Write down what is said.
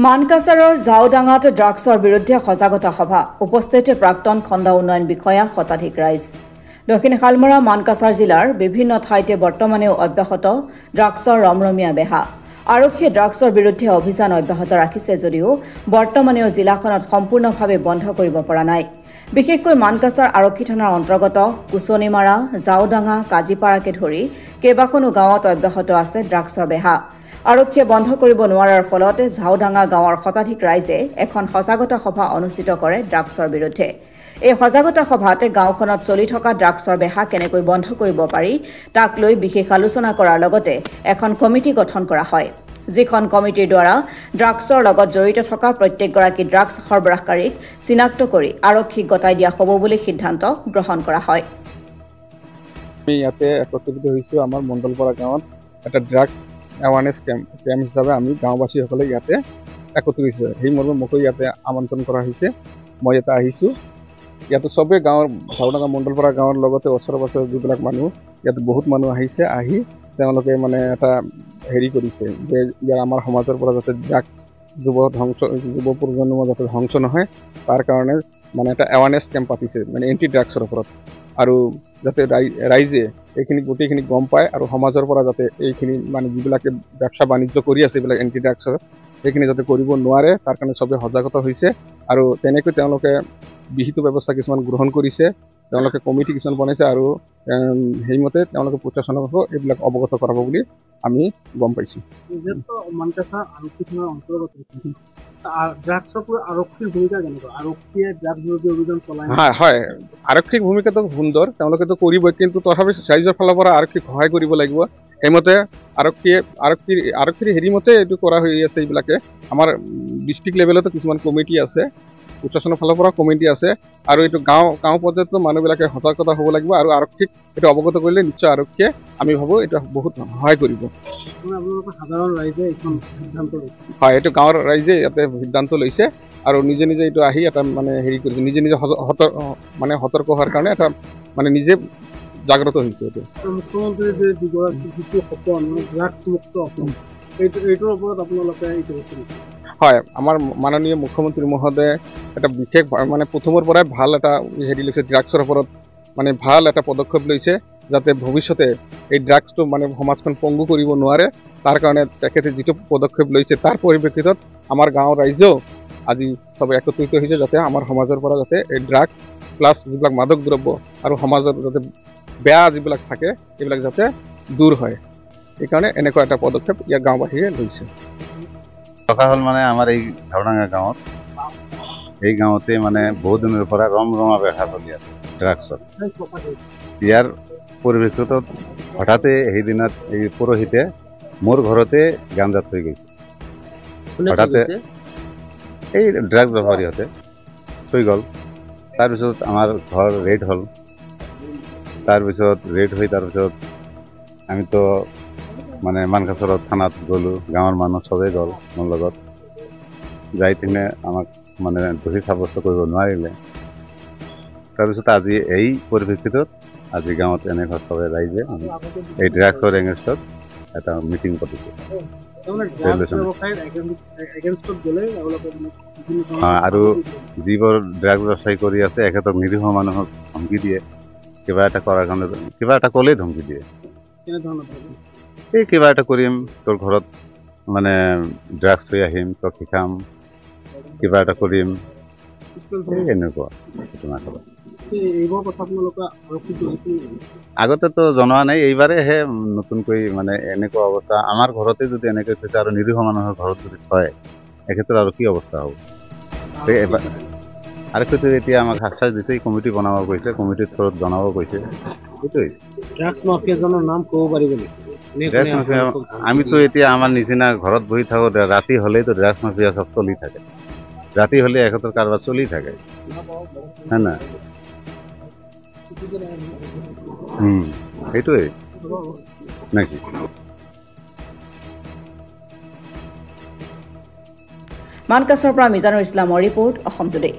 মানকাছাৰৰ জাওডাঙাত ড্ৰাগছৰ বিৰুদ্ধে সজাগতা সভা উপস্থিত প্ৰাক্তন খণ্ড উন্নয়ন বিষয়া শতাধিক ৰাইজ দক্ষিণ শালমৰা মানকাছাৰ জিলাৰ বিভিন্ন ঠাইতে বৰ্তমানেও অব্যাহত ড্ৰাগছৰ ৰমৰমীয়া বেহা আৰক্ষীয়ে ড্ৰাগছৰ বিৰুদ্ধে অভিযান অব্যাহত ৰাখিছে যদিও বৰ্তমানেও জিলাখনত সম্পূৰ্ণভাৱে বন্ধ কৰিব পৰা নাই বিশেষকৈ মানকাছাৰ আৰক্ষী থানাৰ অন্তৰ্গত কুচনিমাৰা জাওডাঙা কাজিপাৰাকে ধৰি কেইবাখনো গাঁৱত অব্যাহত আছে ড্ৰাগছৰ বেহা আৰক্ষীয়ে বন্ধ কৰিব নোৱাৰাৰ ফলত জাওডাঙা গাঁৱৰ শতাধিক ৰাইজে এখন সজাগতা সভা অনুষ্ঠিত কৰে ড্ৰাগছৰ বিৰুদ্ধে এই সজাগতা সভাত গাঁওখনত চলি থকা ড্ৰাগছৰ বেহা কেনেকৈ বন্ধ কৰিব পাৰি তাক লৈ বিশেষ আলোচনা কৰাৰ লগতে এখন কমিটি গঠন কৰা হয় যিখন কমিটিৰ দ্বাৰা ড্ৰাগছৰ লগত জড়িত থকা প্ৰত্যেকগৰাকী ড্ৰাগছ সৰবৰাহকাৰীক চিনাক্ত কৰি আৰক্ষীক গতাই দিয়া হ'ব বুলি সিদ্ধান্ত গ্ৰহণ কৰা হয় আমি ইয়াতে একত্ৰিত হৈছোঁ আমাৰ মণ্ডলপাৰা গাঁৱত এটা ড্ৰাগছ এৱাৰনেছ কেম্প হিচাপে আমি গাঁওবাসীসকলে ইয়াতে একত্ৰিত হৈছোঁ সেই মৰ্মে মোকো ইয়াতে আমন্ত্ৰণ কৰা হৈছে মই ইয়াতে আহিছোঁ ইয়াতে চবেই গাঁৱৰ জাওডাঙা মণ্ডলপাৰা গাঁৱৰ লগতে ওচৰে পাঁজৰে যিবিলাক মানুহ ইয়াতে বহুত মানুহ আহিছে আহি তেওঁলোকে মানে এটা হেৰি কৰিছে যে ইয়াৰ আমাৰ সমাজৰ পৰা যাতে ড্ৰাগছ যুৱ প্ৰজন্ম যাতে ধ্বংস নহয় তাৰ কাৰণে মানে এটা এৱাৰনেছ কেম্প পাতিছে মানে এণ্টি ড্ৰাগছৰ ওপৰত আৰু যাতে ৰাইজে এইখিনি গোটেইখিনি গম পায় আৰু সমাজৰ পৰা যাতে এইখিনি মানে যিবিলাকে ব্যৱসা বাণিজ্য কৰি আছে এইবিলাক এণ্টি ড্ৰাগছৰ সেইখিনি যাতে কৰিব নোৱাৰে তাৰ কাৰণে চবেই সজাগত হৈছে আৰু তেনেকৈ তেওঁলোকে বিহিত ব্যৱস্থা কিছুমান গ্ৰহণ কৰিছে তেওঁলোকে কমিটি কিছুমান বনাইছে আৰু সেইমতে তেওঁলোকে প্ৰশাসনক এইবিলাক অৱগত কৰাব বুলি আমি গম পাইছোঁ মানকাছাৰ আৰক্ষী থানাৰ অন্তৰ্গত ড্ৰাগছৰ পৰা আৰক্ষীৰ ভূমিকা কেনেকুৱা আৰক্ষীয়ে ড্ৰাগছ বিৰোধী অভিযান চলাই হয় আৰক্ষীৰ ভূমিকাটো সুন্দৰ তেওঁলোকেতো কৰিবই কিন্তু তথাপি ৰাইজৰ ফালৰ পৰা আৰক্ষীক সহায় কৰিব লাগিব সেইমতে আৰক্ষীৰ হেৰিমতে এইটো কৰা হৈ আছে এইবিলাকে আমাৰ ডিষ্ট্ৰিক্ট লেভেলতো কিছুমান কমিটি আছে প্ৰশাসনৰ ফালৰ পৰা কমিটি আছে আৰু এইটো গাঁও পৰ্যায়তো মানুহবিলাকে সতৰ্কতা হ'ব লাগিব আৰু আৰক্ষীক এইটো অৱগত কৰিলে নিশ্চয় আৰক্ষীয়ে আমি ভাবোঁ এইটো বহুত সহায় কৰিব সাধাৰণ ৰাইজে এইখন সিদ্ধান্ত লৈছে হয় এইটো গাঁৱৰ ৰাইজে ইয়াতে সিদ্ধান্ত লৈছে আৰু নিজে নিজে এইটো আহি এটা মানে হেৰি কৰিছে নিজে সতৰ্ক হোৱাৰ কাৰণে এটা মানে নিজে জাগ্ৰত হৈছে এইটো মুখ্যমন্ত্ৰীৰ যে যিগৰাকী যিটো সপোন ড্ৰাগছ মুক্ত অসম এইটোৰ ওপৰত আপোনালোকে এইটো কৰিছে হয় আমাৰ মাননীয় মুখ্যমন্ত্ৰী মহোদয়ে এটা বিশেষ মানে প্ৰথমৰ পৰাই ভাল এটা হেৰি লৈছে ড্ৰাগছৰ ওপৰত মানে ভাল এটা পদক্ষেপ লৈছে যাতে ভৱিষ্যতে এই ড্ৰাগছটো মানে সমাজখন পংগু কৰিব নোৱাৰে তাৰ কাৰণে তেখেতে যিটো পদক্ষেপ লৈছে তাৰ পৰিপ্ৰেক্ষিতত আমাৰ গাঁৱৰ ৰাইজেও আজি চবে একত্ৰিত হৈছে যাতে আমাৰ সমাজৰ পৰা যাতে এই ড্ৰাগছ প্লাছ যিবিলাক মাদক দ্ৰব্য আৰু সমাজৰ যাতে বেয়া যিবিলাক থাকে এইবিলাক যাতে দূৰ হয় এইকাৰণে এনেকুৱা এটা পদক্ষেপ ইয়াৰ গাঁওবাসীয়ে লৈছে কথা হ'ল মানে আমাৰ এই জাওডাঙা গাঁৱত এই গাঁৱতে মানে বহুত দিনৰ পৰা ৰমৰমা বেহা চলি আছে ড্ৰাগছৰ ইয়াৰ পৰিপ্ৰেক্ষিতত হঠাতে সেইদিনত এই পৰহিতে মোৰ ঘৰতে গাঞ্জা থৈ গৈছে হঠাতে এই ড্ৰাগছ বেপাৰীহঁতে থৈ গ'ল তাৰপিছত আমাৰ ঘৰ ৰেড হ'ল তাৰপিছত আমিতো মানে মানকাছাৰত থানাত গ'লোঁ গাঁৱৰ মানুহ চবেই গ'ল মোৰ লগত যাই কিনে আমাক মানে দোষী সাব্যস্ত কৰিব নোৱাৰিলে তাৰপিছত আজি এই পৰিপ্ৰেক্ষিতত আজি গাঁৱত এনেকুৱা চবে ৰাইজে এই ড্ৰাগছৰ এগেইনষ্টত এটা মিটিং পাতিছে আৰু যিবোৰ ড্ৰাগছ ব্যৱসায়ী কৰি আছে এখেতক নিৰীহ মানুহক ধমকি দিয়ে কিবা এটা কৰাৰ কাৰণে কিবা এটা ক'লেই ধমকি দিয়ে এই কিবা এটা কৰিম তোৰ ঘৰত মানে ড্ৰাগছ থৈ আহিম তোক শিকাম কিবা এটা কৰিম এনেকুৱা আগতেতো জনোৱা নাই এইবাৰেহে নতুনকৈ মানে এনেকুৱা অৱস্থা আমাৰ ঘৰতে যদি এনেকৈ থৈছে আৰু নিৰীহ মানুহৰ ঘৰত যদি থয় এখেতৰ আৰু কি অৱস্থা হ'ব আৰক্ষীটো এতিয়া আমাক আশ্বাস দিছে কমিটি বনাব কৈছে কমিটিৰ থ্ৰুত জনাব কৈছে সেইটোৱেই ড্ৰাগছ মাফিয়াজনৰ নাম ক'ব পাৰিব নেকি আমিতো এতিয়া আমাৰ নিচিনা ঘৰত বহি থাকোঁ ৰাতি হ'লেইতো ড্ৰাগছ মাফিয়া চব চলি থাকে ৰাতি হ'লে এখেতৰ কাৰোবাৰ চলি থাকে হয় না সেইটোৱেই নেকি মানকাছাৰৰ পৰা মিজানুৰ ইছলামৰ ৰিপৰ্ট অসম টুডে।